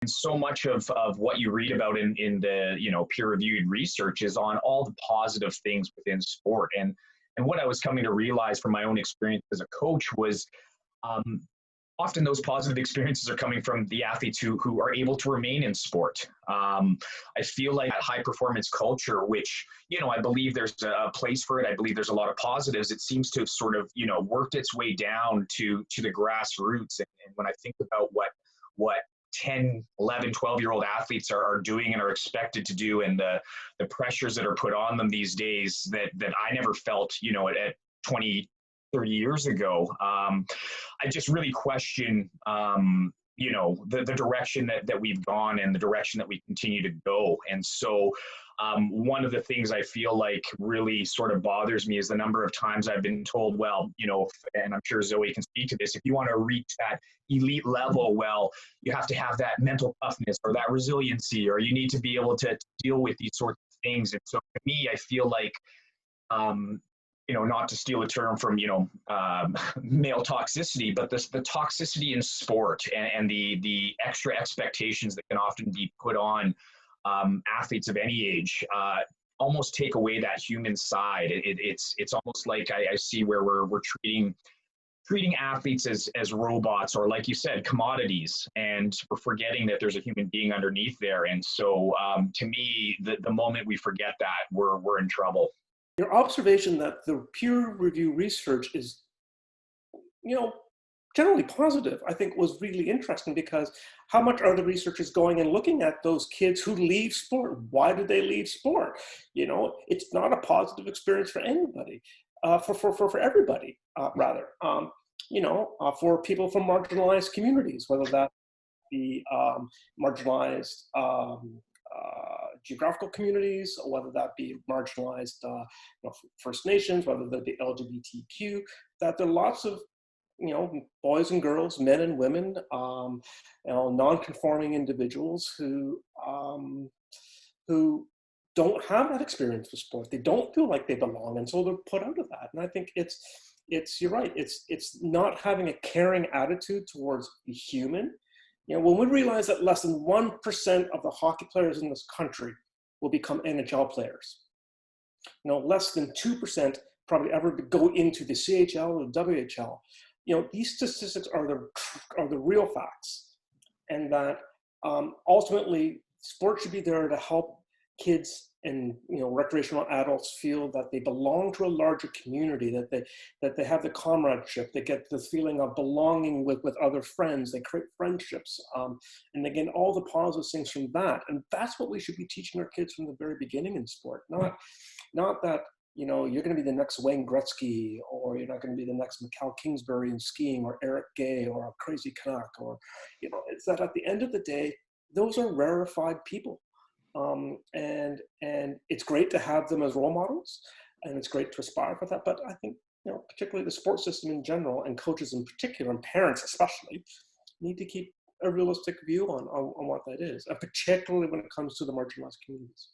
And so much of what you read about in the, peer-reviewed research is on all the positive things within sport. And what I was coming to realize from my own experience as a coach was, um, often those positive experiences are coming from the athletes who are able to remain in sport. I feel like high performance culture, which, I believe there's a place for it. I believe there's a lot of positives. It seems to have sort of, worked its way down to the grassroots. And when I think about what 10, 11, 12-year-old athletes are doing and are expected to do, and the pressures that are put on them these days that I never felt, at 20, 30 years ago. I just really question, the direction that we've gone and the direction that we continue to go. And so one of the things I feel like really sort of bothers me is the number of times I've been told, well, and I'm sure Zoe can speak to this, if you want to reach that elite level, well, you have to have that mental toughness or that resiliency, or you need to be able to deal with these sorts of things. And so to me, I feel like, not to steal a term from, male toxicity, but the toxicity in sport and the extra expectations that can often be put on athletes of any age almost take away that human side. It's almost like I see where we're treating athletes as robots, or like you said, commodities, and we're forgetting that there's a human being underneath there. And so to me, the moment we forget that, we're in trouble. Your observation that the peer review research is, generally positive, I think was really interesting, because how much are the researchers going and looking at those kids who leave sport? Why do they leave sport? It's not a positive experience for anybody, for everybody, rather. For people from marginalized communities, whether that be marginalized geographical communities, or whether that be marginalized First Nations, whether that be LGBTQ, that there are lots of boys and girls, men and women, non-conforming individuals who don't have that experience with sport. They don't feel like they belong, and so they're put out of that. And I think it's you're right. It's not having a caring attitude towards the human. When we realize that less than 1% of the hockey players in this country will become NHL players, less than 2% probably ever go into the CHL or the WHL. These statistics are the real facts, and that ultimately sport should be there to help kids and recreational adults feel that they belong to a larger community, that they have the comradeship, they get the feeling of belonging with other friends, they create friendships, and they get all the positive things from that. And that's what we should be teaching our kids from the very beginning in sport. Not that you're going to be the next Wayne Gretzky, or you're not going to be the next Mikhail Kingsbury in skiing, or Eric Gay, or a crazy Canuck, or it's that at the end of the day, those are rarefied people. And it's great to have them as role models, and it's great to aspire for that. But I think, particularly the sports system in general, and coaches in particular, and parents especially, need to keep a realistic view on what that is, and particularly when it comes to the marginalized communities.